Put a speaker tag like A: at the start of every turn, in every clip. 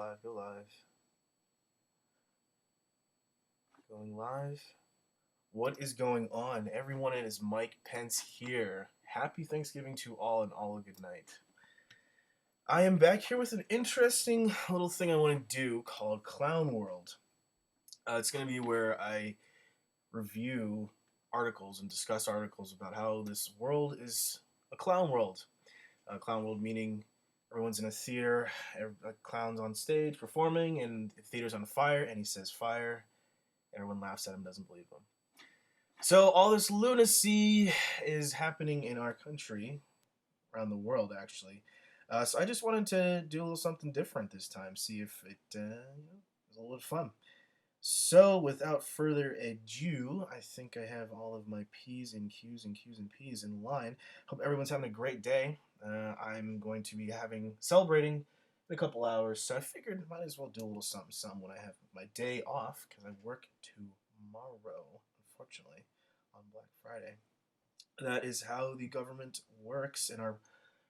A: live, go live. Going live. What is going on? Everyone, it is Mike Pence here. Happy Thanksgiving to all and all a good night. I am back here with an interesting little thing I want to do called Clown World. It's going to be where I review articles and discuss articles about how this world is a clown world. A clown world meaning everyone's in a theater, a clown's on stage performing, and the theater's on fire, and he says fire. Everyone laughs at him, doesn't believe him. So all this lunacy is happening in our country, around the world actually. So I just wanted to do a little something different this time, see if it was a little fun. So without further ado, I think I have all of my P's and Q's and Q's and P's in line. Hope everyone's having a great day. I'm going to be celebrating in a couple hours, so I figured might as well do a little something when I have my day off, because I work tomorrow, unfortunately, on Black Friday. That is how the government works, and our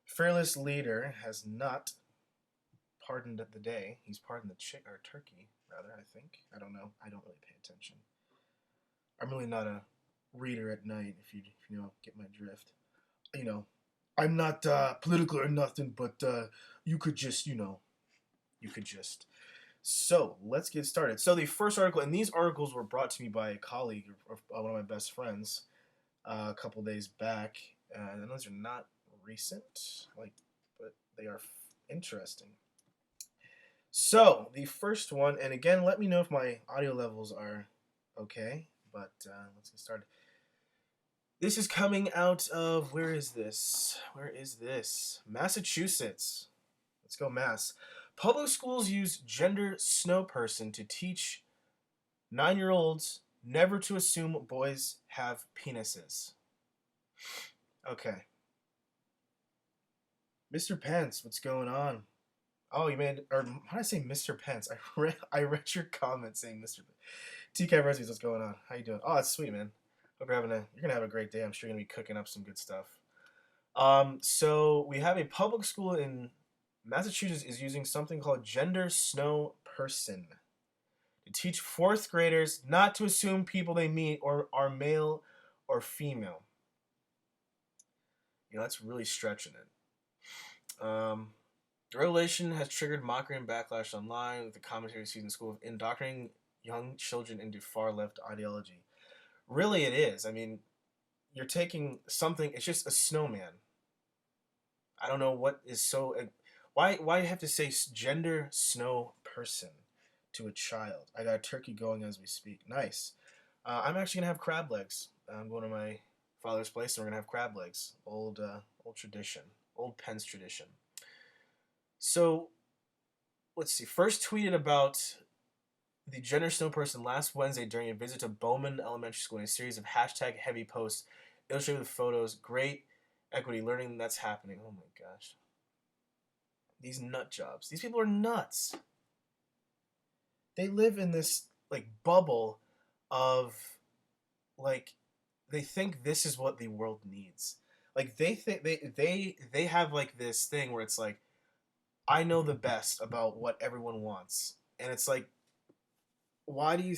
A: fearless leader has not pardoned the day. He's pardoned the turkey, rather, I think. I don't know. I don't really pay attention. I'm really not a reader at night, if you get my drift. I'm not political or nothing, but you could just. So let's get started. So the first article, and these articles were brought to me by a colleague or one of my best friends a couple days back. And those are not recent, but they are interesting. So the first one, and again, let me know if my audio levels are okay. But let's get started. This is coming out of, where is this? Massachusetts. Let's go, Mass. Public schools use gender snow person to teach 9-year-olds never to assume boys have penises. Okay. Mr. Pence, what's going on? Oh, how did I say Mr. Pence? I read your comment saying Mr. Pence. TK Resies, what's going on? How you doing? Oh, that's sweet, man. Hope you're gonna have a great day. I'm sure you're gonna be cooking up some good stuff. So we have a public school in Massachusetts is using something called gender snow person to teach fourth graders not to assume people they meet are male or female. That's really stretching it. The revelation has triggered mockery and backlash online, with the commentary accusing the school of indoctrinating young children into far-left ideology. Really, it is. I mean, you're taking something. It's just a snowman. I don't know what is so. Why have to say gender snow person to a child? I got a turkey going as we speak. Nice. I'm actually gonna have crab legs. I'm going to my father's place, and we're gonna have crab legs. Old tradition. Old Pence tradition. So, let's see. First tweeted about the gender snow person last Wednesday during a visit to Bowman Elementary School in a series of #heavy posts illustrated with photos. Great equity learning that's happening. Oh my gosh. These nut jobs. These people are nuts. They live in this bubble of they think this is what the world needs. They think they have this thing where it's I know the best about what everyone wants. And it's why do you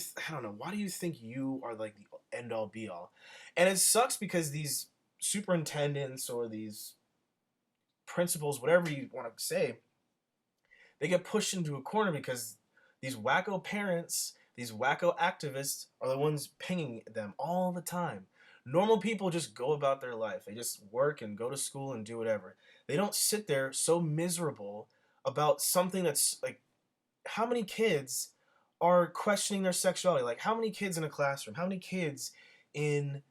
A: think you are the end all be all? And it sucks because these superintendents or these principals, whatever you want to say, they get pushed into a corner because these wacko parents, these wacko activists are the ones pinging them all the time. Normal people just go about their life. They just work and go to school and do whatever. They don't sit there so miserable about something that's how many kids are questioning their sexuality? How many kids in a classroom? How many kids in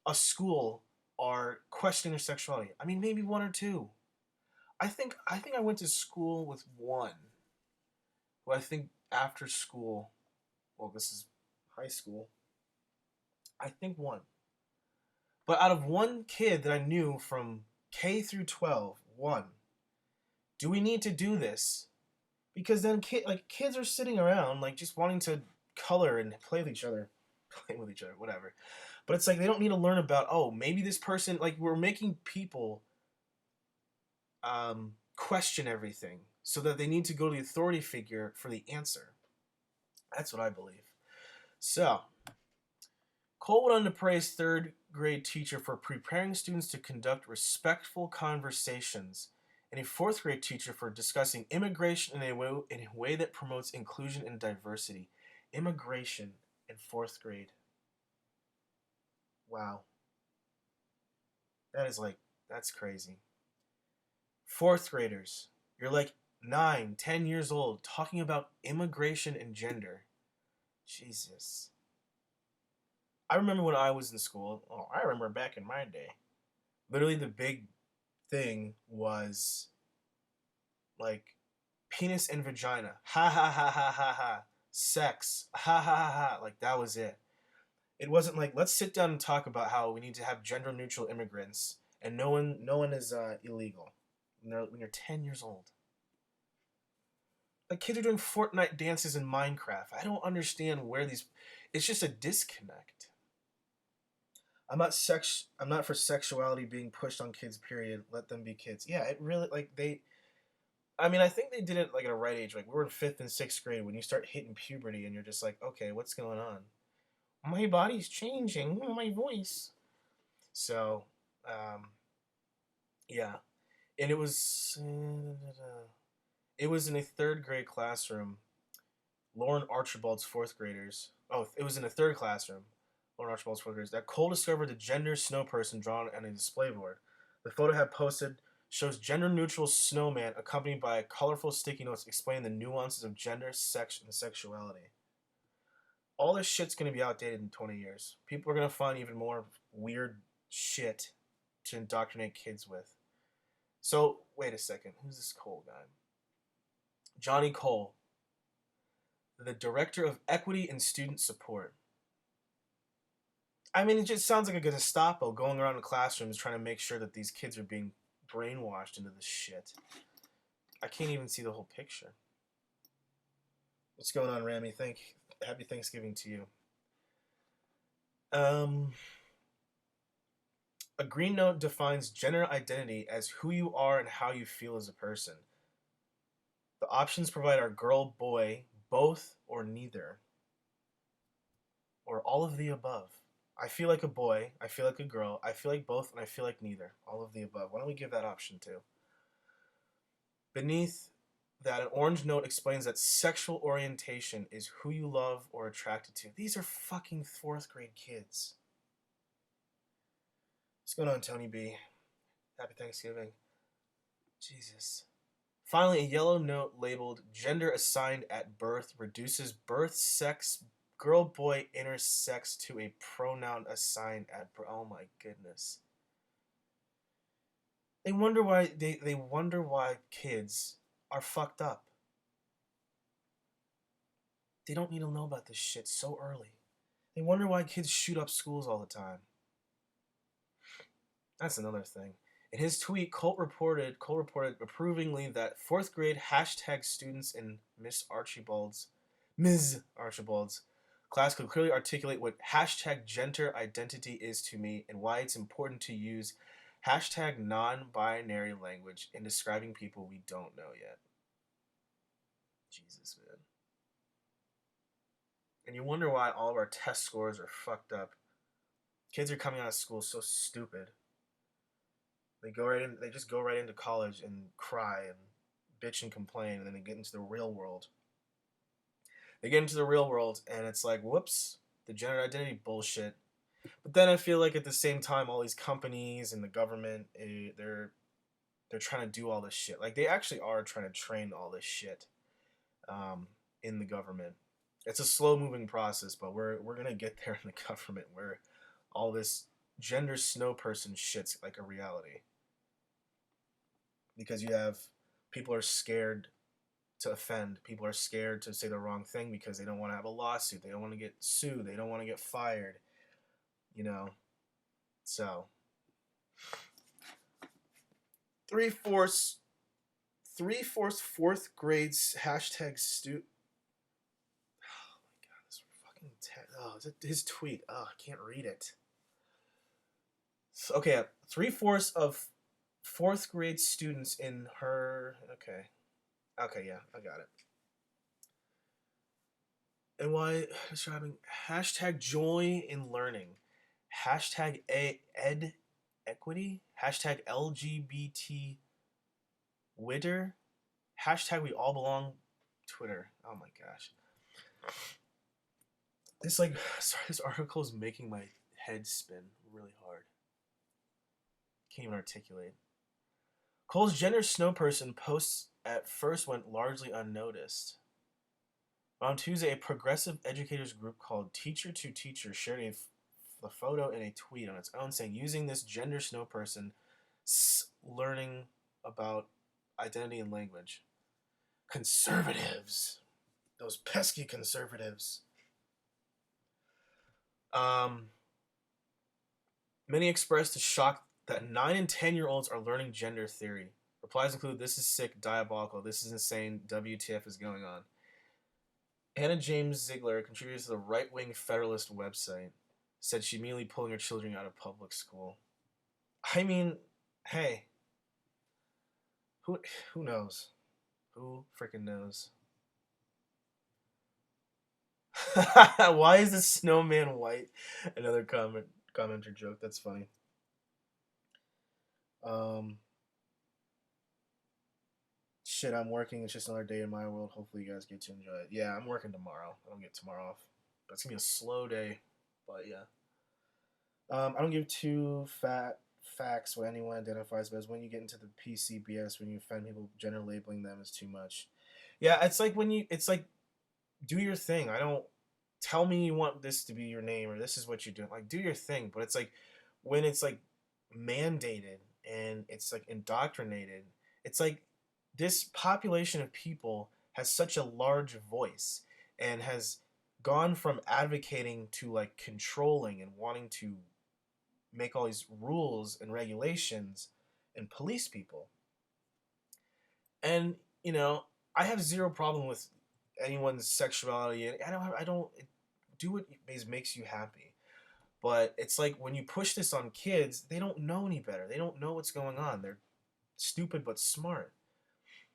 A: a school are questioning their sexuality? I mean, maybe one or two. I think I went to school with one, who I think after school, well, this is high school, I think one. But out of one kid that I knew from K through 12, one, do we need to do this? Because then kids are sitting around just wanting to color and play with each other, whatever. But it's they don't need to learn about, oh, maybe this person, we're making people question everything. so that they need to go to the authority figure for the answer. That's what I believe. So, Cole went on to praise third grade teacher for preparing students to conduct respectful conversations, and a fourth grade teacher for discussing immigration in a way that promotes inclusion and diversity. Immigration in fourth grade. Wow. That's crazy. Fourth graders, you're like 9, 10 years old, talking about immigration and gender. Jesus. I remember when I was in school. Oh, I remember back in my day. Literally, the big thing was like penis and vagina. Ha ha ha ha ha ha. Sex. Ha ha ha ha. Like, that was it. It wasn't like, let's sit down and talk about how we need to have gender neutral immigrants and no one is illegal when you're 10 years old. Like, kids are doing Fortnite dances in Minecraft. I don't understand where these. It's just a disconnect. I'm not for sexuality being pushed on kids. Period. Let them be kids. Yeah, it really like they. I mean, I think they did it like at a right age. Like, we were in 5th and 6th grade when you start hitting puberty and you're just like, okay, what's going on? My body's changing. My voice. So, yeah, and it was in a 3rd grade classroom. Lauren Archibald's 4th graders. Oh, it was in a 3rd classroom. Lauren Archibald's 4th graders. That Cole discovered the gender snow person drawn on a display board. The photo had posted shows gender neutral snowman accompanied by colorful sticky notes explaining the nuances of gender, sex, and sexuality. All this shit's gonna be outdated in 20 years. People are gonna find even more weird shit to indoctrinate kids with. So, wait a second. Who's this Cole guy? Johnny Cole, the Director of Equity and Student Support. I mean, it just sounds like a Gestapo going around the classrooms trying to make sure that these kids are being brainwashed into this shit. I can't even see the whole picture. What's going on, Rami? Happy Thanksgiving to you. A green note defines gender identity as who you are and how you feel as a person. The options provide are girl, boy, both, or neither. Or all of the above. I feel like a boy, I feel like a girl, I feel like both, and I feel like neither. All of the above. Why don't we give that option too? Beneath that, an orange note explains that sexual orientation is who you love or attracted to. These are fucking 4th grade kids. What's going on, Tony B? Happy Thanksgiving. Jesus. Finally, a yellow note labeled gender assigned at birth reduces birth sex girl boy intersex to a pronoun assigned at birth. Oh my goodness. They wonder why kids are fucked up. They don't need to know about this shit so early. They wonder why kids shoot up schools all the time. That's another thing. In his tweet, Colt reported approvingly that 4th grade hashtag students in Ms. Archibald's class could clearly articulate what hashtag gender identity is to me and why it's important to use hashtag non-binary language in describing people we don't know yet. Jesus, man. And you wonder why all of our test scores are fucked up. Kids are coming out of school so stupid. They just go right into college and cry and bitch and complain, and then they get into the real world. They get into the real world, and it's like, whoops, the gender identity bullshit. But then I feel like at the same time, all these companies and the government, they're trying to do all this shit. Like, they actually are trying to train all this shit in the government. It's a slow-moving process, but we're gonna get there in the government where all this gender snow person shit's like a reality. Because you have people are scared to offend. People are scared to say the wrong thing because they don't want to have a lawsuit. They don't want to get sued. They don't want to get fired. You know. So 3/4 4th grades hashtag stu. Oh my god, this fucking is it his tweet? Oh, I can't read it. Okay, 3/4 of 4th grade students in her. Okay. Okay, yeah, I got it. And why describing hashtag joy in learning, hashtag ed equity, hashtag LGBT Twitter, hashtag we all belong Twitter. Oh my gosh, this like sorry, this article is making my head spin really hard. Can't even articulate. Cole's gender snow person posts at first went largely unnoticed. But on Tuesday, a progressive educators group called Teacher to Teacher shared a photo and a tweet on its own saying, using this gender snow person, learning about identity and language. Conservatives. Those pesky conservatives. Um, Many expressed the shock that 9 and 10-year-olds are learning gender theory. Replies include, this is sick, diabolical, this is insane, WTF is going on. Hannah James Ziegler, contributor to the right-wing Federalist website, said she immediately pulling her children out of public school. I mean, hey, who who knows? Who freaking knows? Why is the snowman white? Another commenter joke. That's funny. Um, Shit, I'm working. It's just another day in my world. Hopefully, you guys get to enjoy it. Yeah, I'm working tomorrow. I don't get tomorrow off, but it's gonna be a slow day. But yeah. I don't give two fat facts what anyone identifies, but it's when you get into the PCBS, when you find people gender labeling them is too much. Yeah, it's like it's like, do your thing. I don't tell me you want this to be your name or this is what you're doing. Like, do your thing. But it's like when it's like mandated and it's like indoctrinated, it's like this population of people has such a large voice and has gone from advocating to like controlling and wanting to make all these rules and regulations and police people. And I have zero problem with anyone's sexuality. I don't do what makes you happy. But it's like when you push this on kids, they don't know any better. They don't know what's going on. They're stupid but smart.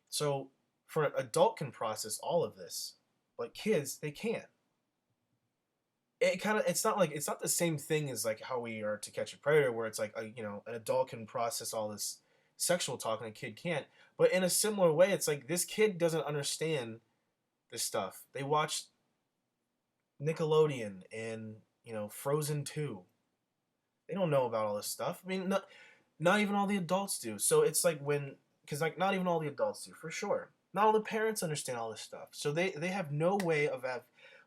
A: So for an adult can process all of this, but kids they can't. It's not the same thing as like how we are to catch a predator where it's like an adult can process all this sexual talk and a kid can't, but in a similar way it's like this kid doesn't understand this stuff. They watch Nickelodeon and Frozen 2. They don't know about all this stuff. I mean, not even all the adults do. So it's like because like not even all the adults do, for sure. Not all the parents understand all this stuff. So they have no way of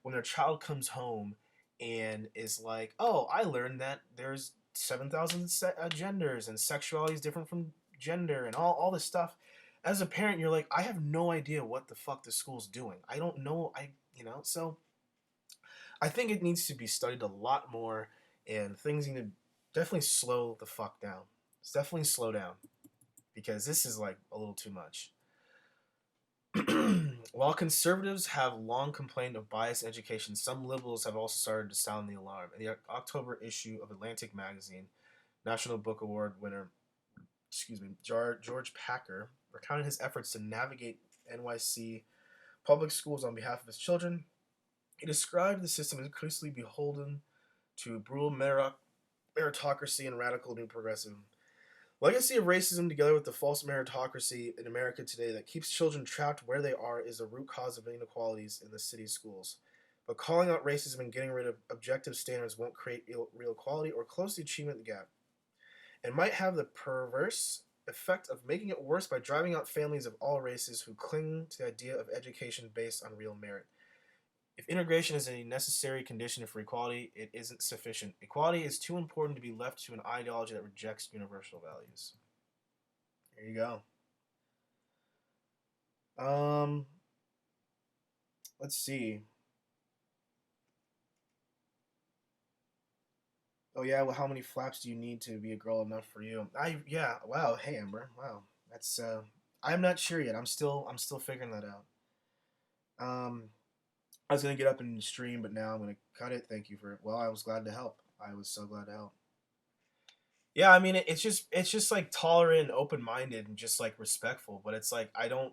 A: when their child comes home and is like, oh, I learned that there's 7,000 genders and sexuality is different from gender and all this stuff. As a parent, you're like, I have no idea what the fuck the school's doing. I don't know. So I think it needs to be studied a lot more, and things need to definitely slow the fuck down. It's definitely slow down because this is like a little too much. While conservatives have long complained of biased education, some liberals have also started to sound the alarm. In the October issue of Atlantic magazine, National Book Award winner, George Packer recounted his efforts to navigate NYC public schools on behalf of his children. He described the system as increasingly beholden to brutal meritocracy and radical new progressivism. Legacy of racism, together with the false meritocracy in America today that keeps children trapped where they are, is the root cause of inequalities in the city's schools. But calling out racism and getting rid of objective standards won't create real equality or close the achievement gap. It might have the perverse effect of making it worse by driving out families of all races who cling to the idea of education based on real merit. If integration is a necessary condition for equality, it isn't sufficient. Equality is too important to be left to an ideology that rejects universal values. There you go. Um, let's see. Oh yeah, well, how many flaps do you need to be a girl enough for you? Yeah. Wow. Hey Amber. Wow. That's I'm not sure yet. I'm still figuring that out. Um, I was gonna get up and stream, but now I'm gonna cut it. Thank you for it. Well, I was glad to help. I was so glad to help. Yeah, I mean, it's just like tolerant and open minded and just like respectful. But it's like I don't.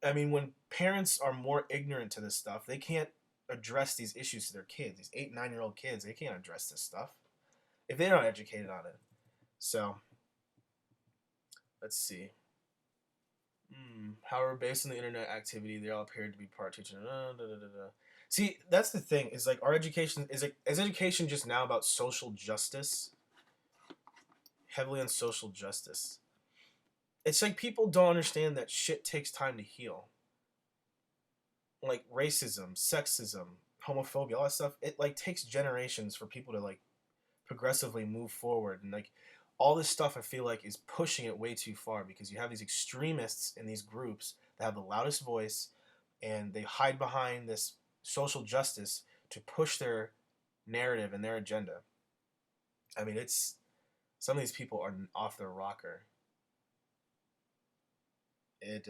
A: I mean, when parents are more ignorant to this stuff, they can't address these issues to their kids. These 8, 9 year old kids, they can't address this stuff if they're not educated on it. So let's see. However, based on the internet activity, they all appeared to be part teaching. See, that's the thing. Is like our education is education just now about social justice, heavily on social justice. It's like people don't understand that shit takes time to heal. Like racism, sexism, homophobia, all that stuff. It like takes generations for people to like progressively move forward, and like all this stuff I feel like is pushing it way too far because you have these extremists in these groups that have the loudest voice and they hide behind this social justice to push their narrative and their agenda. I mean, it's some of these people are off their rocker. It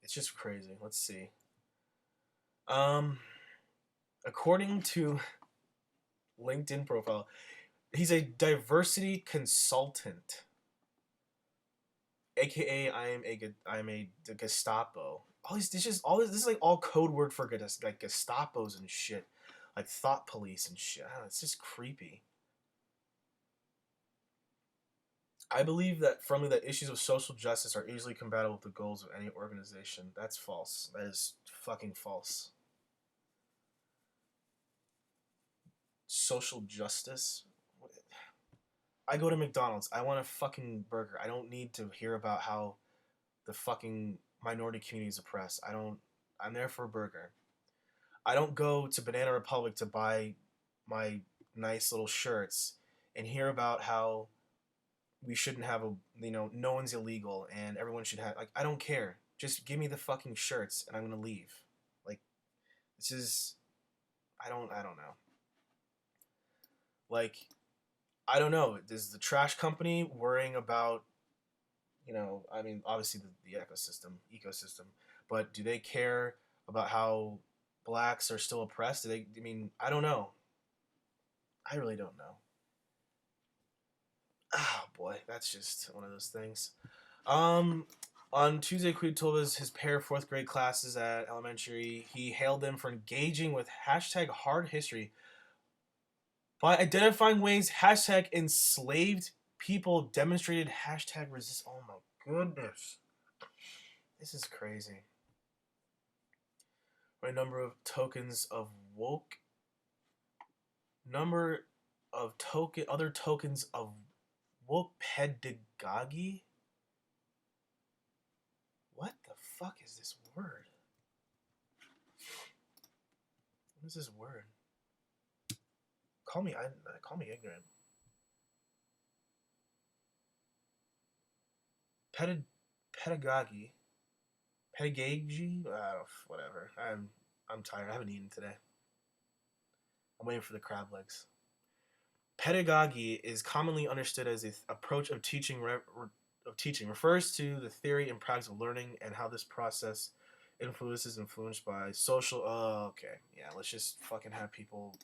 A: it's just crazy. Let's see. Um According to LinkedIn profile, he's a diversity consultant, aka I'm a Gestapo. All these this just all this is like all code word for like Gestapos and shit, like thought police and shit. It's just creepy. I believe that firmly that issues of social justice are easily compatible with the goals of any organization. That's false. That is fucking false. Social justice. I go to McDonald's. I want a fucking burger. I don't need to hear about how the fucking minority community is oppressed. I don't. I'm there for a burger. I don't go to Banana Republic to buy my nice little shirts and hear about how we shouldn't have a no one's illegal and everyone should have like I don't care. Just give me the fucking shirts and I'm gonna leave. Like this is I don't know. Like I don't know. Is the trash company worrying about I mean obviously the ecosystem, but do they care about how blacks are still oppressed? Do they? I mean I don't know. I really don't know. Oh boy, that's just one of those things. Um, on Tuesday, Quid told us his pair of fourth grade classes at elementary. He hailed them for engaging with hashtag hard history by identifying ways hashtag enslaved people demonstrated hashtag resist. Oh my goodness, this is crazy. By number of tokens of woke, number of other tokens of woke pedagogy. What the fuck is this word? What is this word? Call me ignorant. Pedagogy. Pedagogy? Whatever. I'm tired. I haven't eaten today. I'm waiting for the crab legs. Pedagogy is commonly understood as an approach of teaching refers to the theory and practice of learning and how this process influenced by social. Oh, okay. Yeah, let's just fucking have people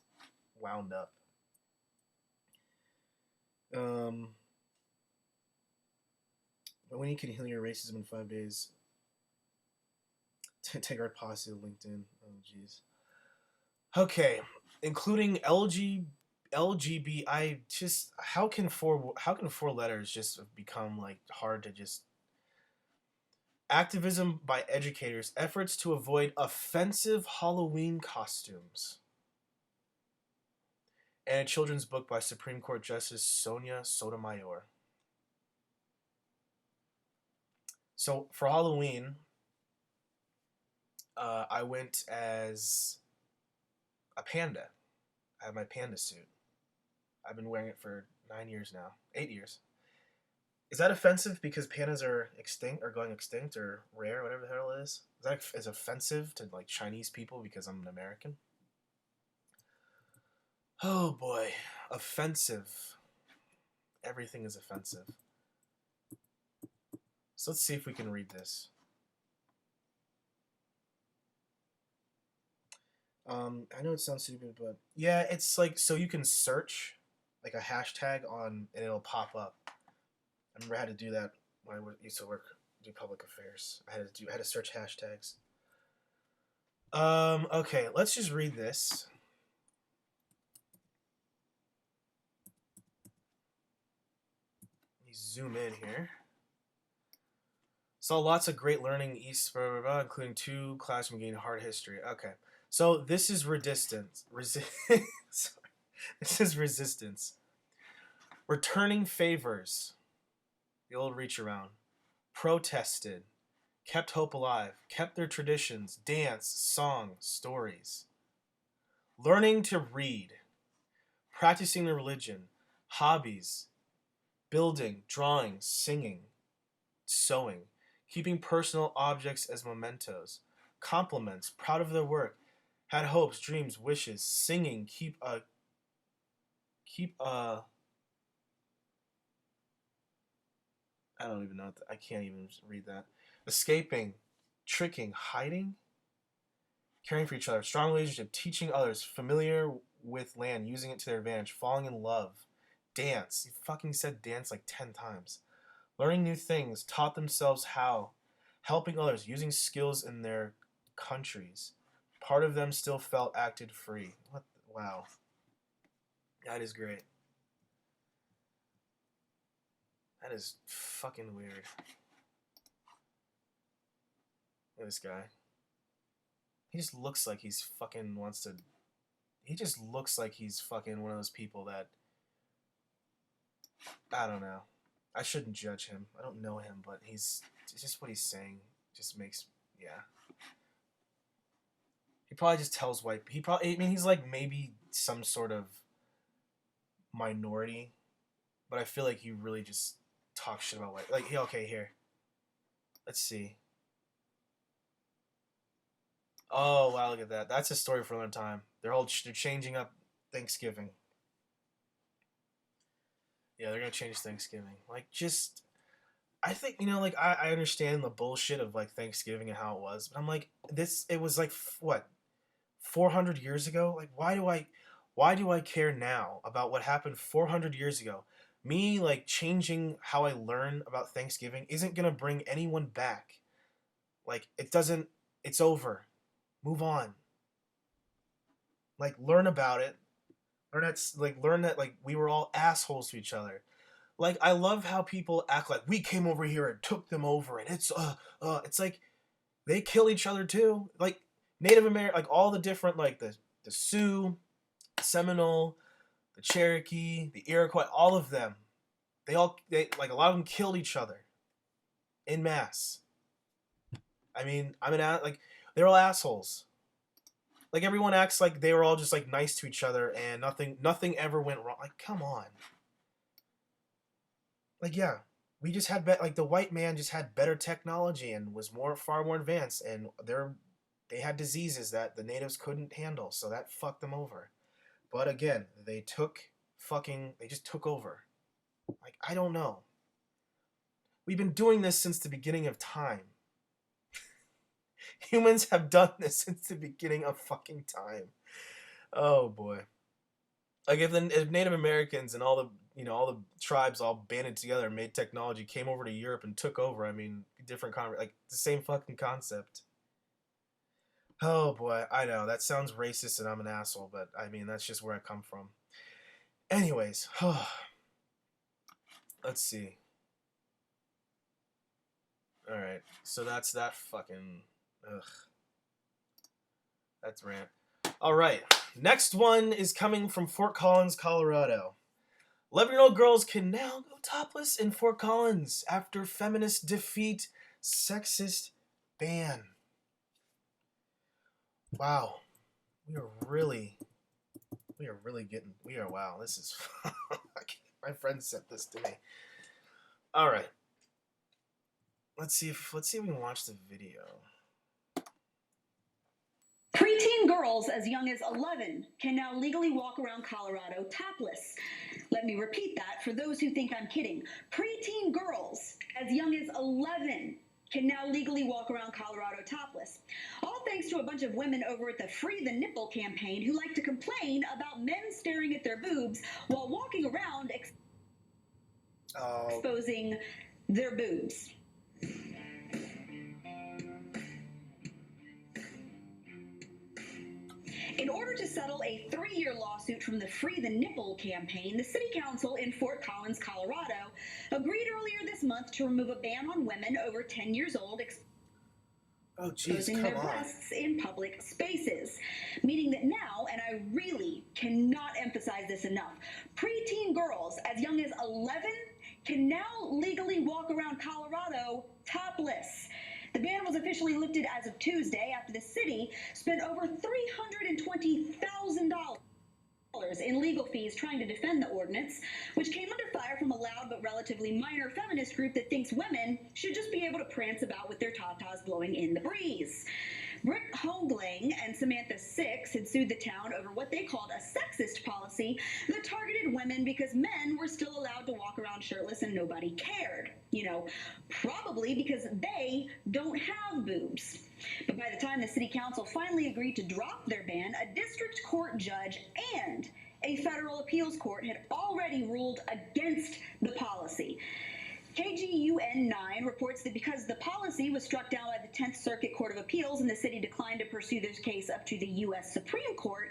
A: wound up. But when you can heal your racism in 5 days, take our policy to LinkedIn. Oh, jeez. Okay, including LGB. I just how can four letters just become like hard to just activism by educators, efforts to avoid offensive Halloween costumes, and a children's book by Supreme Court Justice Sonia Sotomayor. So for Halloween, I went as a panda. I have my panda suit. I've been wearing it for 9 years now, 8 years. Is that offensive because pandas are extinct or going extinct or rare, whatever the hell it is? Is that is offensive to like Chinese people because I'm an American? Oh boy, offensive. Everything is offensive. So let's see if we can read this. I know it sounds stupid, but yeah, it's like so you can search like a hashtag on and it'll pop up. I remember I had to do that when I used to work do public affairs. I had to search hashtags. Okay, let's just read this. Let me zoom in here. Saw lots of great learning east, blah, blah, blah, including 2 classroom gained hard history. Okay, so this is resistance. This is resistance. Returning favors. The old reach around. Protested. Kept hope alive. Kept their traditions. Dance, song, stories. Learning to read. Practicing their religion. Hobbies. Building, drawing, singing, sewing. Keeping personal objects as mementos. Compliments. Proud of their work. Had hopes, dreams, wishes. Singing. Keep a I don't even know. I can't even read that. Escaping, tricking, hiding, caring for each other, strong relationship, teaching others, familiar with land, using it to their advantage, falling in love, dance. He fucking said dance like 10 times. Learning new things, taught themselves how, helping others, using skills in their countries. Part of them still felt acted free. What? Wow. That is great. That is fucking weird. Look at this guy. He just looks like he's fucking wants to... He just looks like he's fucking one of those people that... I don't know. I shouldn't judge him. I don't know him, but he's... Just what he's saying just makes... Yeah. He probably just tells white... He probably... I mean, he's like maybe some sort of minority, but I feel like he really just talks shit about white... Like, okay, here. Let's see. Oh, wow, look at that. That's a story for another time. They're changing up Thanksgiving. Yeah, they're going to change Thanksgiving. Like, just... I think, you know, like, I understand the bullshit of, like, Thanksgiving and how it was. But I'm like, it was, like, what? 400 years ago? Like, why do I care now about what happened 400 years ago? Me, like, changing how I learn about Thanksgiving isn't going to bring anyone back. Like, it doesn't... It's over. Move on. Like, learn about it. Learn that like we were all assholes to each other. Like, I love how people act like we came over here and took them over, and it's like they kill each other too. Like Native American, like all the different, like the Sioux, Seminole, the Cherokee, the Iroquois, all of them. They like a lot of them killed each other en masse. I mean, like they're all assholes. Like, everyone acts like they were all just, like, nice to each other and nothing ever went wrong. Like, come on. Like, yeah. We just had, like, the white man just had better technology and was far more advanced. And they had diseases that the natives couldn't handle. So that fucked them over. But again, they just took over. Like, I don't know. We've been doing this since the beginning of time. Humans have done this since the beginning of fucking time. Oh boy. Like if Native Americans and all the tribes all banded together and made technology, came over to Europe and took over, I mean, like the same fucking concept. Oh boy, I know that sounds racist and I'm an asshole, but I mean that's just where I come from. Anyways, let's see. All right, so that's that fucking. Ugh. That's rant. All right. Next one is coming from Fort Collins, Colorado. 11-year-old girls can now go topless in Fort Collins after feminist defeat sexist ban. Wow. Wow, this is... My friend sent this to me. All right. Let's see if we can watch the video.
B: Preteen girls as young as 11 can now legally walk around Colorado topless. Let me repeat that for those who think I'm kidding. Preteen girls as young as 11 can now legally walk around Colorado topless. All thanks to a bunch of women over at the Free the Nipple campaign who like to complain about men staring at their boobs while walking around exposing their boobs. In order to settle a 3-year lawsuit from the Free the Nipple campaign, the city council in Fort Collins, Colorado, agreed earlier this month to remove a ban on women over 10 years old exposing their breasts in public spaces. Meaning that now, and I really cannot emphasize this enough, preteen girls as young as 11 can now legally walk around Colorado topless. The ban was officially lifted as of Tuesday after the city spent over $320,000 in legal fees trying to defend the ordinance, which came under fire from a loud but relatively minor feminist group that thinks women should just be able to prance about with their tatas blowing in the breeze. Britt Hogling and Samantha Six had sued the town over what they called a sexist policy that targeted women because men were still allowed to walk around shirtless and nobody cared. You know, probably because they don't have boobs. But by the time the city council finally agreed to drop their ban, a district court judge and a federal appeals court had already ruled against the policy. KGUN 9 reports that because the policy was struck down by the 10th Circuit Court of Appeals and the city declined to pursue this case up to the U.S. Supreme Court,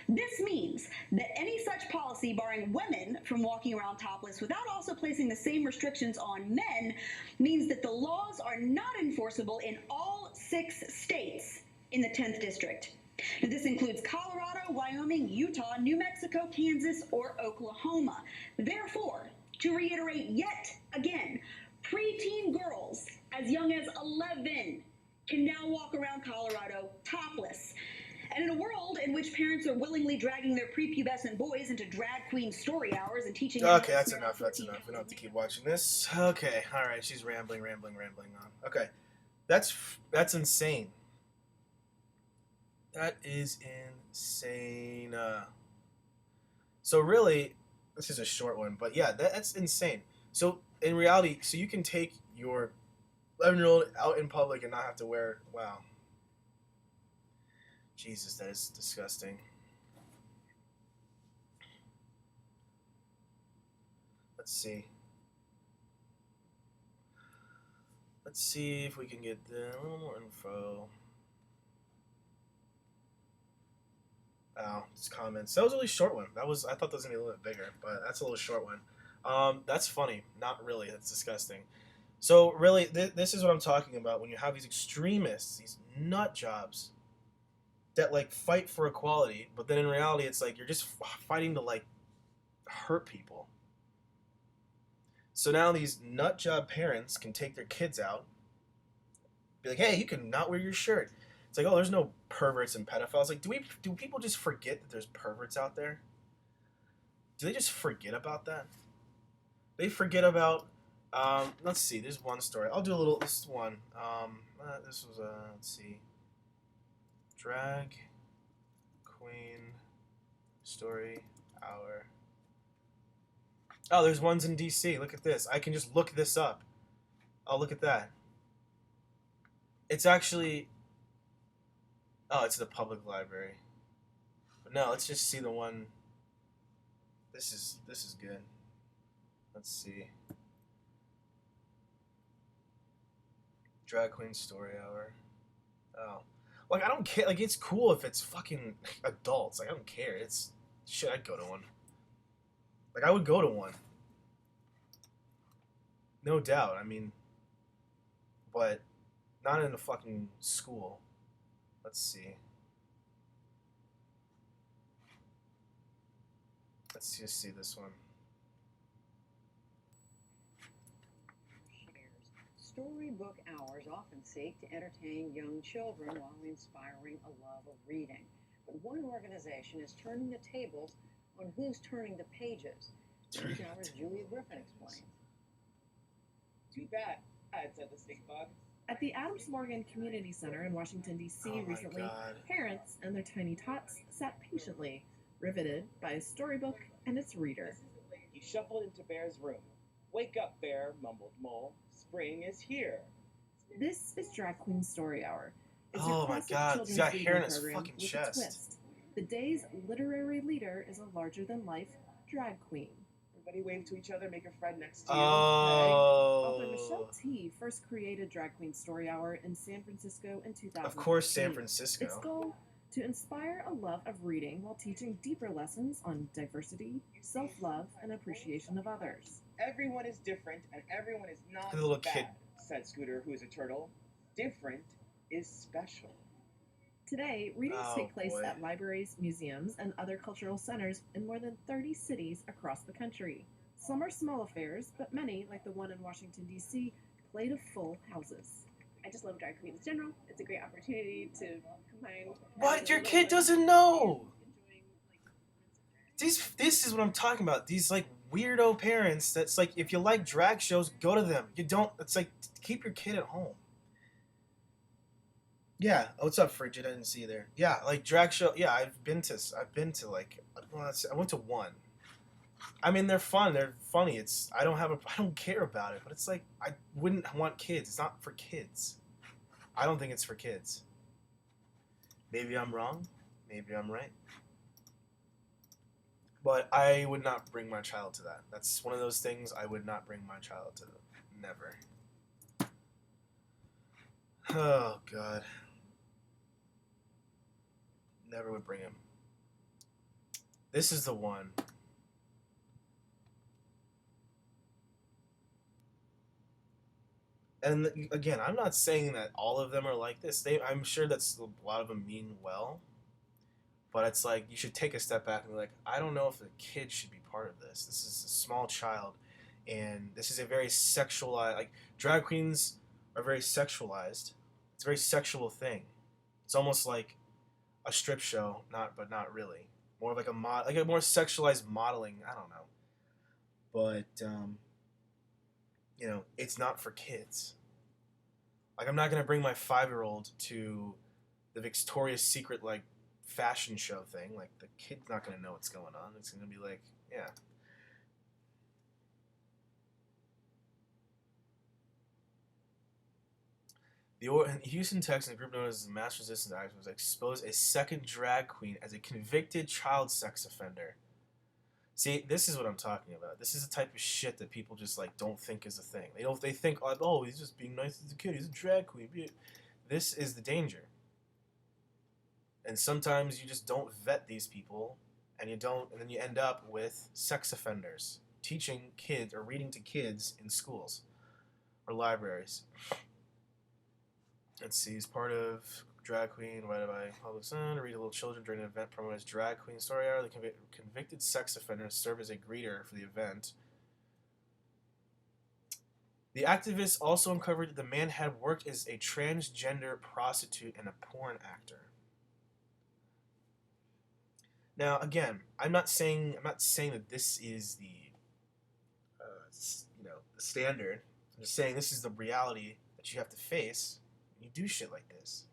B: this means that any such policy barring women from walking around topless without also placing the same restrictions on men means that the laws are not enforceable in all 6 states in the 10th District. Now, this includes Colorado, Wyoming, Utah, New Mexico, Kansas, or Oklahoma. Therefore, to reiterate yet again, preteen girls as young as 11 can now walk around Colorado topless. And in a world in which parents are willingly dragging their prepubescent boys into drag queen story hours and teaching them...
A: Okay, that's enough. That's enough. We don't have to keep watching this. Okay, all right. She's rambling on. Okay, that's insane. That is insane. So really, this is a short one, but yeah, that's insane. So in reality, so you can take your 11-year-old out in public and not have to wear. Wow. Jesus, that is disgusting. Let's see. Let's see if we can get a little more info. Oh, just comments. That was a really short one. I thought that was gonna be a little bit bigger, but that's a little short one. That's funny. Not really. That's disgusting. So really, this is what I'm talking about. When you have these extremists, these nut jobs that like fight for equality, but then in reality, it's like you're just fighting to like hurt people. So now these nut job parents can take their kids out, be like, "Hey, you can not wear your shirt." It's like, oh, there's no perverts and pedophiles. Like, do people just forget that there's perverts out there? Do they just forget about that? They forget about. Let's see. There's one story. I'll do a little. This one. This was let's see. Drag Queen Story Hour. Oh, there's ones in DC. Look at this. I can just look this up. Oh, look at that. It's actually. Oh, it's the public library. But no, let's just see the one. This is good. Let's see. Drag Queen Story Hour. Oh. Like, I don't care. Like, it's cool if it's fucking adults. Like, I don't care. It's... Shit, I'd go to one. Like, I would go to one. No doubt. I mean... But... Not in a fucking school. Let's see. Let's just see this one.
C: Storybook hours often seek to entertain young children while inspiring a love of reading. But one organization is turning the tables on who's turning the pages. Each hour's Julia Griffin explains.
D: Too bad, said the stink bug.
E: At the Adams Morgan Community Center in Washington, D.C. recently, parents and their tiny tots sat patiently, riveted by a storybook and its reader.
D: He shuffled into Bear's room. Wake up, Bear, mumbled Mole. Spring is here.
E: This is Drag Queen Story Hour. It's
A: Oh my god, he's got hair in his fucking chest.
E: Twist. The day's literary leader is a larger-than-life drag queen.
D: Everybody wave to each other, make a friend next to you.
A: Oh.
E: Author Michelle T. first created Drag Queen Story Hour in San Francisco in 2000.
A: Of course, San Francisco.
E: Its goal, to inspire a love of reading while teaching deeper lessons on diversity, self-love, and appreciation of others.
D: Everyone is different, and everyone is not
A: The little
D: bad,
A: kid.
D: said Scooter, who is a turtle. Different is special.
E: Today, readings
A: Oh,
E: take place
A: boy.
E: at libraries, museums, and other cultural centers in more than 30 cities across the country. Some are small affairs, but many, like the one in Washington, D.C., play to full houses.
F: I just love drag queens in general. It's a great opportunity to combine.
A: What? Your kid doesn't know. This is what I'm talking about. These like weirdo parents. That's like, if you like drag shows, go to them. You don't. It's like, keep your kid at home. Yeah. Oh, what's up, Frigid? I didn't see you there. Yeah, like drag show. Yeah, I've been to like. Well, I went to one. I mean, they're fun. They're funny. I don't care about it. But it's like, I wouldn't want kids. It's not for kids. I don't think it's for kids. Maybe I'm wrong. Maybe I'm right. But I would not bring my child to that. That's one of those things I would not bring my child to. Never. Oh, God. Never would bring him. This is the one. And again, I'm not saying that all of them are like this. I'm sure that's a lot of them mean well. But it's like, you should take a step back and be like, I don't know if a kid should be part of this. This is a small child, and this is a very sexualized, like, drag queens are very sexualized. It's a very sexual thing. It's almost like a strip show, but not really. More of like a more sexualized modeling. I don't know, but it's not for kids. Like, I'm not gonna bring my 5-year-old to the Victoria's Secret like fashion show thing. Like, the kid's not gonna know what's going on. It's gonna be like, yeah. The Houston Texans, a group known as the Mass Resistance Activists, exposed a second drag queen as a convicted child sex offender. See, this is what I'm talking about. This is the type of shit that people just like don't think is a thing. They think, oh, he's just being nice as a kid. He's a drag queen. This is the danger. And sometimes you just don't vet these people, and then you end up with sex offenders teaching kids or reading to kids in schools or libraries. Let's see, he's part of drag queen invited by Public Sun to read to little children during an event promoted as drag queen story hour. The convicted sex offender served as a greeter for the event. The activists also uncovered that the man had worked as a transgender prostitute and a porn actor. Now, again, I'm not saying that this is the the standard. I'm just saying this is the reality that you have to face when you do shit like this.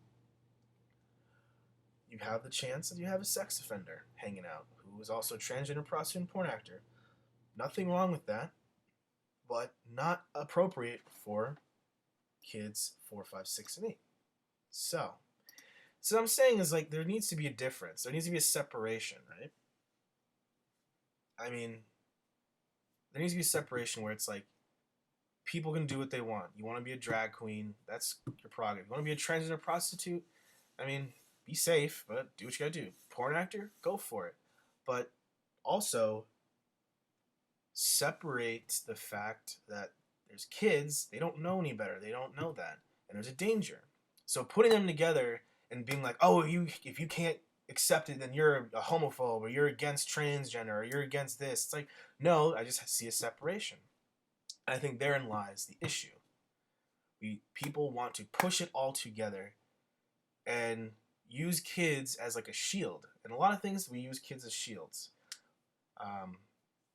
A: You have the chance that you have a sex offender hanging out who is also a transgender prostitute and porn actor. Nothing wrong with that, but not appropriate for kids 4, 5, 6, and 8. So what I'm saying is, like, there needs to be a difference. There needs to be a separation, right? I mean, there needs to be a separation where it's like, people can do what they want. You want to be a drag queen, that's your prerogative. You want to be a transgender prostitute, I mean, be safe, but do what you gotta do. Porn actor, go for it. But also, separate the fact that there's kids, they don't know any better. They don't know that. And there's a danger. So putting them together and being like, oh, if you can't accept it, then you're a homophobe, or you're against transgender, or you're against this. It's like, no, I just see a separation. I think therein lies the issue. People want to push it all together and use kids as like a shield. And a lot of things, we use kids as shields.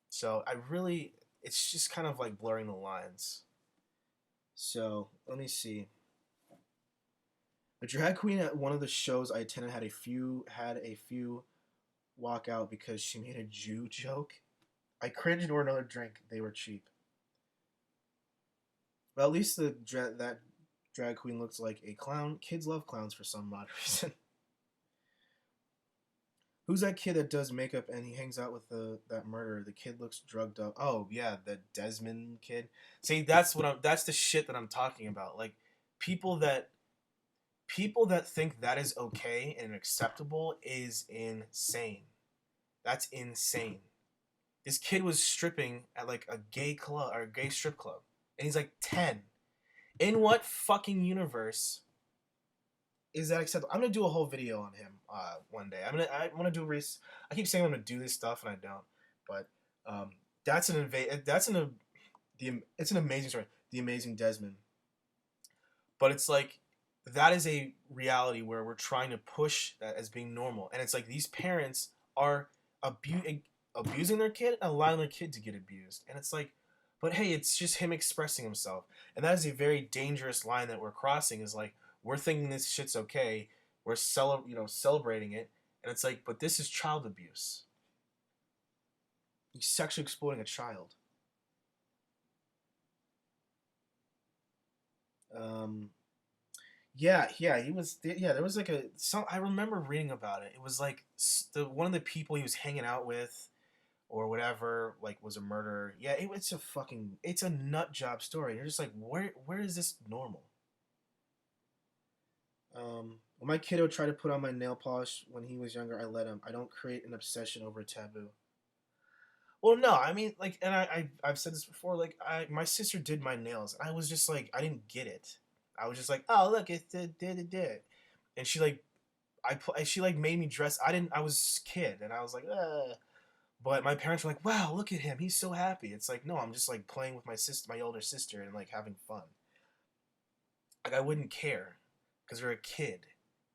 A: So it's just kind of like blurring the lines. So let me see. The drag queen at one of the shows I attended had a few walk out because she made a Jew joke. I cringed and ordered another drink. They were cheap. Well, at least that drag queen looks like a clown. Kids love clowns for some odd reason. Who's that kid that does makeup and he hangs out with that murderer? The kid looks drugged up. Oh yeah, the Desmond kid. See, that's the shit that I'm talking about. Like, people that People that think that is okay and acceptable is insane. That's insane. This kid was stripping at like a gay club or a gay strip club, and he's like 10. In what fucking universe is that acceptable? I'm gonna do a whole video on him one day. I want to do I keep saying I'm gonna do this stuff and I don't, but that's it's an amazing story. The Amazing Desmond, but it's like that is a reality where we're trying to push that as being normal, and it's like these parents are abusing their kid and allowing their kid to get abused, and it's like, but hey, it's just him expressing himself, and that is a very dangerous line that we're crossing. Is like we're thinking this shit's okay, we're celebrating it, and it's like, but this is child abuse. He's sexually exploiting a child. Um, yeah, he was. Yeah, there was like I remember reading about it. It was like one of the people he was hanging out with, or whatever, like was a murderer. Yeah, it's a nut job story. You're just like, where is this normal? When my kiddo tried to put on my nail polish when he was younger, I let him. I don't create an obsession over a taboo. Well, no, I mean, like, and I've said this before. Like, my sister did my nails, and I was just like, I didn't get it. I was just like, oh look, it did, and she like, she like made me dress. I didn't. I was a kid, and I was like, but my parents were like, wow, look at him, he's so happy. It's like, no, I'm just like playing with my older sister, and like having fun. Like I wouldn't care, because they're a kid.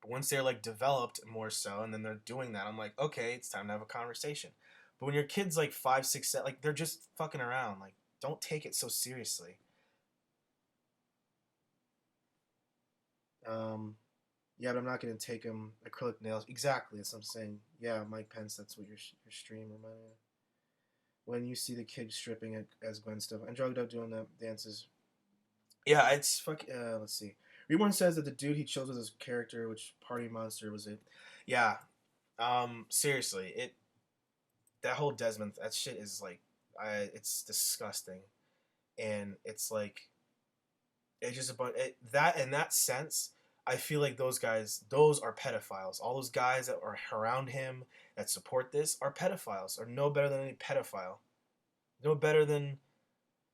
A: But once they're like developed more so, and then they're doing that, I'm like, okay, it's time to have a conversation. But when your kid's like 5, 6, 7, like they're just fucking around. Like, don't take it so seriously. Um, yeah, but I'm not gonna take him acrylic nails. Exactly, that's what I'm saying. Yeah, Mike Pence, that's what your stream reminded me of. When you see the kid stripping as Gwen stuff and drugged up doing the dances. Yeah, it's fuck. Let's see. Reborn says that the dude he chose as his character, which party monster was it? Yeah. Seriously, that whole Desmond, that shit is like, it's disgusting, and it's like, it's just about that in that sense. I feel like those are pedophiles. All those guys that are around him that support this are pedophiles, are no better than any pedophile, no better than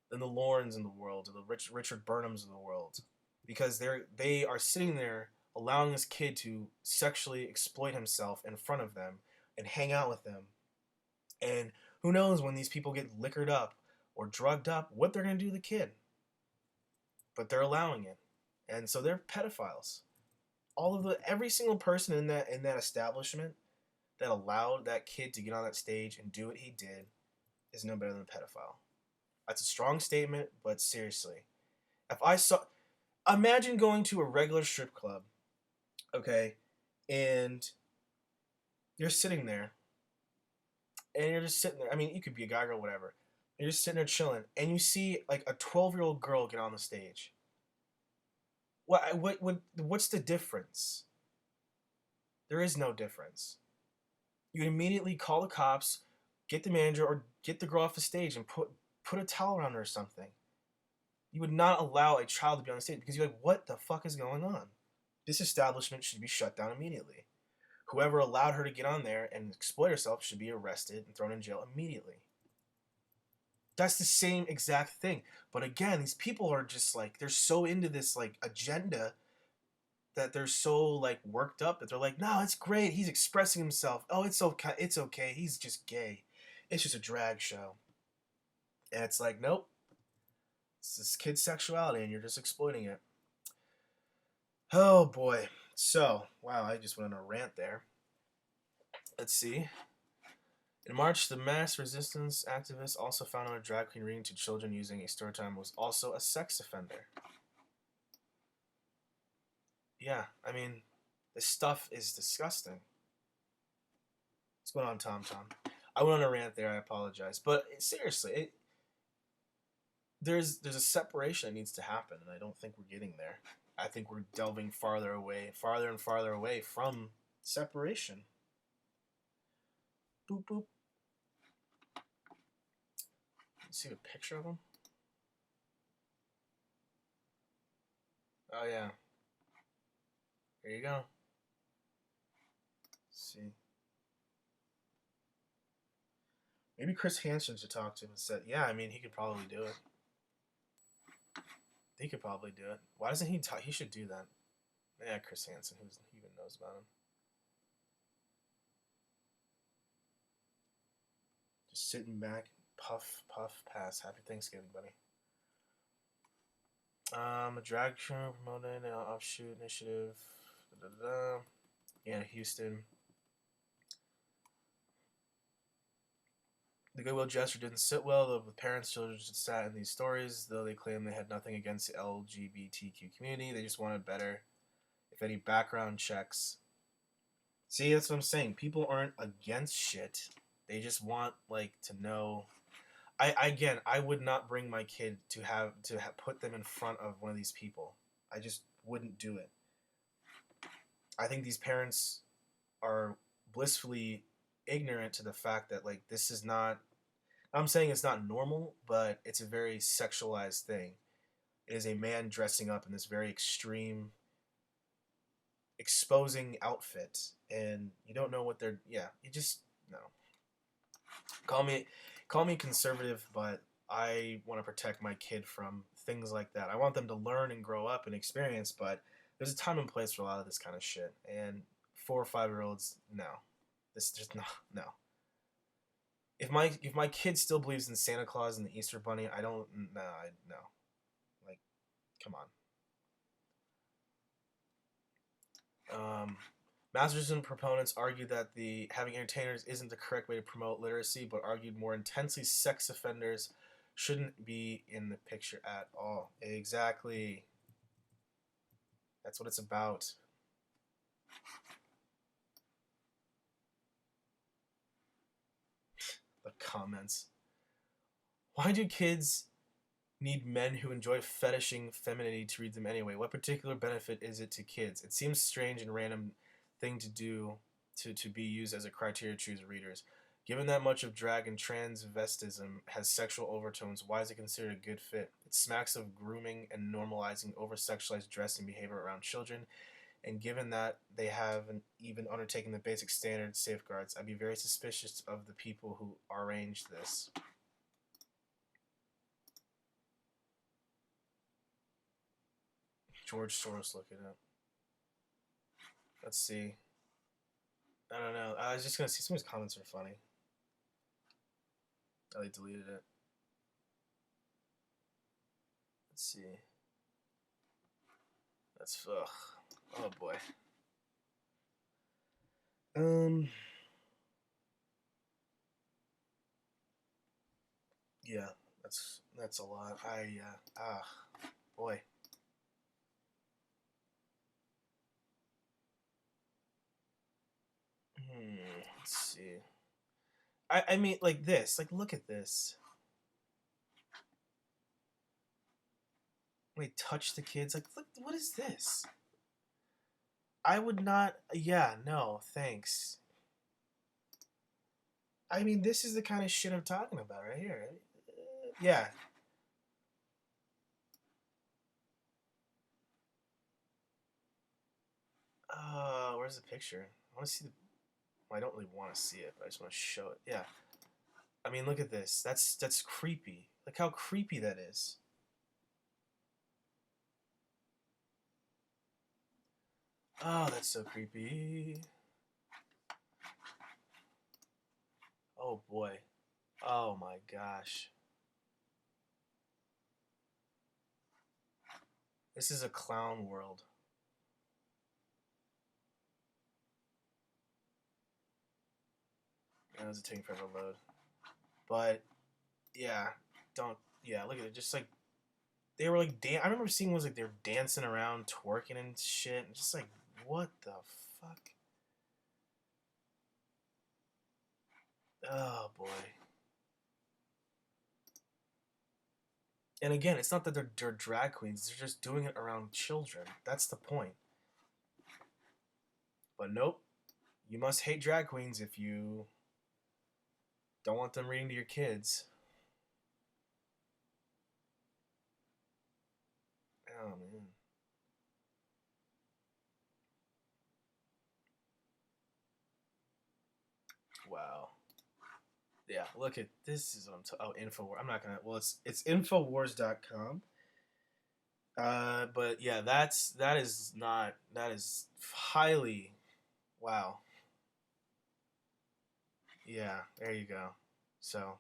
A: the Lornes in the world, or the Richard Burnhams in the world, because they are sitting there allowing this kid to sexually exploit himself in front of them and hang out with them. And who knows when these people get liquored up or drugged up, what they're going to do to the kid. But they're allowing it. And so they're pedophiles. Every single person in that establishment that allowed that kid to get on that stage and do what he did is no better than a pedophile. That's a strong statement, but seriously. Imagine going to a regular strip club, okay, and you're sitting there, and you're just sitting there. I mean, you could be a guy, girl, whatever. And you're just sitting there chilling, and you see like a 12-year-old girl get on the stage. What's the difference? There is no difference. You immediately call the cops, get the manager, or get the girl off the stage and put a towel around her or something. You would not allow a child to be on the stage because you're like, what the fuck is going on? This establishment should be shut down immediately. Whoever allowed her to get on there and exploit herself should be arrested and thrown in jail immediately. That's the same exact thing. But again, these people are just like, they're so into this like agenda that they're so like worked up that they're like, no, it's great. He's expressing himself. Oh, it's okay. It's okay. He's just gay. It's just a drag show. And it's like, nope. It's this kid's sexuality and you're just exploiting it. Oh boy. So, wow, I just went on a rant there. Let's see. In March, the mass resistance activist also found out a drag queen reading to children using a story time was also a sex offender. Yeah, I mean, this stuff is disgusting. What's going on, Tom? I went on a rant there. I apologize, but seriously, there's a separation that needs to happen, and I don't think we're getting there. I think we're delving farther and farther away from separation. Boop boop. See a picture of him? Oh yeah. There you go. Let's see. Maybe Chris Hansen should talk to him and said, yeah, I mean, he could probably do it. He could probably do it. Why doesn't he talk? He should do that. Yeah, Chris Hansen, who even knows about him. Just sitting back, puff, puff, pass. Happy Thanksgiving, buddy. A drag show promoted an offshoot initiative. Yeah, Houston. The goodwill gesture didn't sit well, though the parents' children just sat in these stories, though they claim they had nothing against the LGBTQ community. They just wanted better, if any, background checks. See, that's what I'm saying. People aren't against shit. They just want, like, to know. I would not bring my kid to put them in front of one of these people. I just wouldn't do it. I think these parents are blissfully ignorant to the fact that, like, this is not. I'm saying it's not normal, but it's a very sexualized thing. It is a man dressing up in this very extreme, exposing outfit, and you don't know what they're. Yeah, you just no. Call me conservative, but I want to protect my kid from things like that. I want them to learn and grow up and experience, but there's a time and place for a lot of this kind of shit. And 4 or 5-year-olds, no, this just no. If my kid still believes in Santa Claus and the Easter Bunny, I don't no. Like, come on. Masterson proponents argued that the having entertainers isn't the correct way to promote literacy, but argued more intensely sex offenders shouldn't be in the picture at all. Exactly. That's what it's about. The comments. Why do kids need men who enjoy fetishing femininity to read them anyway? What particular benefit is it to kids? It seems strange and random thing to do to be used as a criteria to choose readers. Given that much of drag and transvestism has sexual overtones, why is it considered a good fit? It smacks of grooming and normalizing over-sexualized dressing behavior around children, and given that they haven't even undertaken the basic standard safeguards, I'd be very suspicious of the people who arranged this. George Soros looking up. Let's see. I don't know. I was just gonna see some of his comments are funny. Oh, they deleted it. Let's see. That's oh boy. Yeah, that's a lot. Boy. Let's see. I mean, like this. Like, look at this. They touch the kids. Like, look, what is this? I would not. Yeah, no, thanks. I mean, this is the kind of shit I'm talking about right here. Yeah. Where's the picture? I want to see the. Well, I don't really want to see it, but I just want to show it. Yeah. I mean, look at this. That's creepy. Look how creepy that is. Oh, that's so creepy. Oh boy. Oh my gosh. This is a clown world. It was taking forever to load. But yeah, look at it. Just like they were like I remember seeing was like they were dancing around, twerking and shit, and just like what the fuck? Oh boy. And again, it's not that they're drag queens; they're just doing it around children. That's the point. But nope, you must hate drag queens if you don't want them reading to your kids. Oh man. Yeah, look at this is what I'm talking. Oh, Infowars. I'm not gonna. Well, it's Infowars.com. But yeah, that is not that is highly wow. Yeah, there you go. So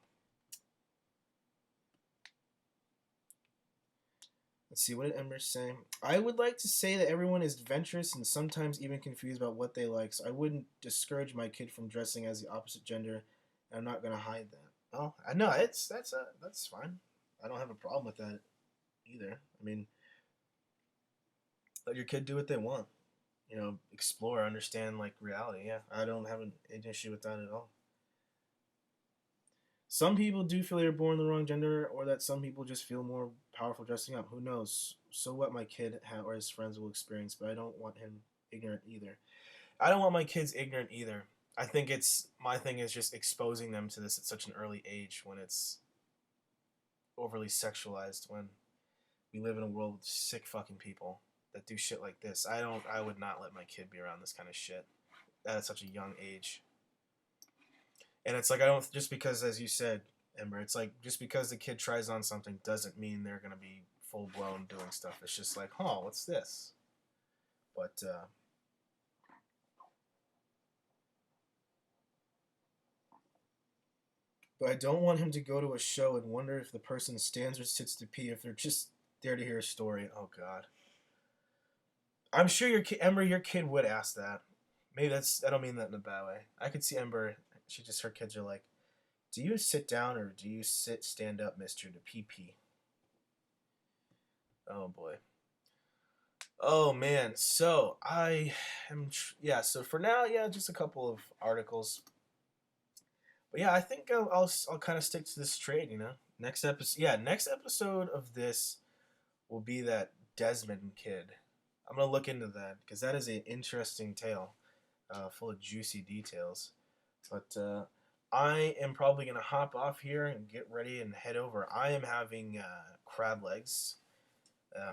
A: let's see, what did Ember say? I would like to say that everyone is adventurous and sometimes even confused about what they like. So I wouldn't discourage my kid from dressing as the opposite gender. And I'm not gonna hide that. Oh, I know that's fine. I don't have a problem with that either. I mean, let your kid do what they want. You know, explore, understand like reality. Yeah, I don't have an issue with that at all. Some people do feel they're born the wrong gender, or that some people just feel more powerful dressing up. Who knows? So what my kid or his friends will experience, but I don't want him ignorant either. I don't want my kids ignorant either. I think it's my thing is just exposing them to this at such an early age when it's overly sexualized. When we live in a world with sick fucking people that do shit like this. I would not let my kid be around this kind of shit at such a young age. And it's like I don't just because as you said, Ember, it's like just because the kid tries on something doesn't mean they're gonna be full blown doing stuff. It's just like, huh, what's this? But I don't want him to go to a show and wonder if the person stands or sits to pee if they're just there to hear a story. Oh God. I'm sure Ember, your kid would ask that. Maybe I don't mean that in a bad way. I could see Ember. Her kids are like, "Do you sit down or do you stand up, Mister, to pee pee?" Oh boy. Oh man. So I am. Yeah. So for now, yeah, just a couple of articles. But yeah, I think I'll kind of stick to this trade. You know, next episode. Yeah, next episode of this will be that Desmond kid. I'm gonna look into that because that is an interesting tale, full of juicy details. But I am probably gonna hop off here and get ready and head over. I am having crab legs.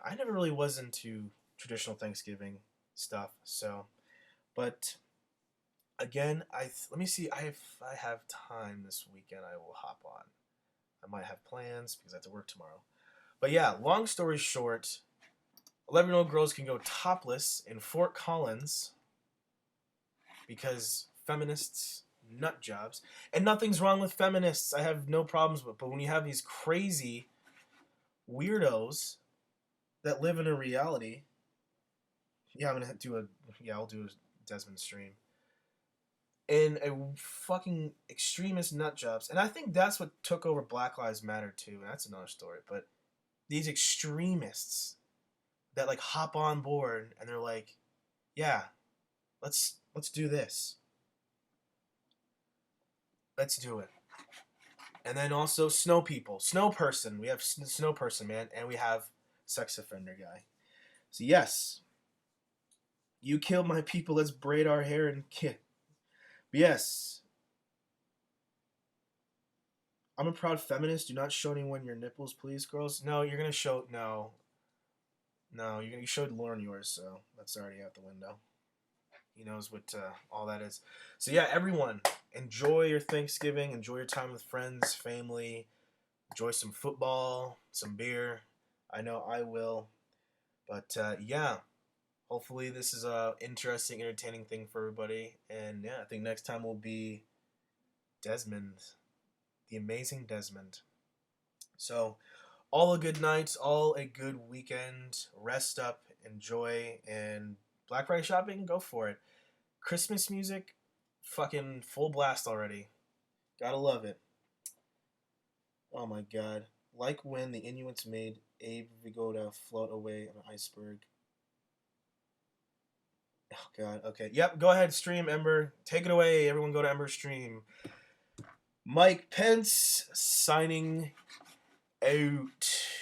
A: I never really was into traditional Thanksgiving stuff, so. But again, let me see. If I have time this weekend, I will hop on. I might have plans because I have to work tomorrow. But yeah, long story short, 11-year-old girls can go topless in Fort Collins because feminists nut jobs. And nothing's wrong with feminists. I have no problems with. But when you have these crazy weirdos that live in a reality, yeah, I'll do a Desmond stream. And a fucking extremist nut jobs. And I think that's what took over Black Lives Matter too. And that's another story. But these extremists that like hop on board and they're like, yeah, let's do this. Let's do it. And then also snow people, snow person. We have snow person, man, and we have sex offender guy. So yes, you killed my people. Let's braid our hair and kid. But yes, I'm a proud feminist. Do not show anyone your nipples, please, girls. No, you're gonna show no. You showed Lauren yours, so that's already out the window. He knows what all that is. So yeah, everyone, enjoy your Thanksgiving. Enjoy your time with friends, family. Enjoy some football, some beer. I know I will. But yeah, hopefully this is a interesting, entertaining thing for everybody. And yeah, I think next time will be Desmond, the amazing Desmond. So all a good night, all a good weekend. Rest up, enjoy, and Black Friday shopping, go for it. Christmas music, fucking full blast already. Gotta love it. Oh my god. Like when the Inuits made Abe Vigoda float away on an iceberg. Oh god, okay. Yep, go ahead, stream, Ember. Take it away. Everyone go to Ember's stream. Mike Pence signing out.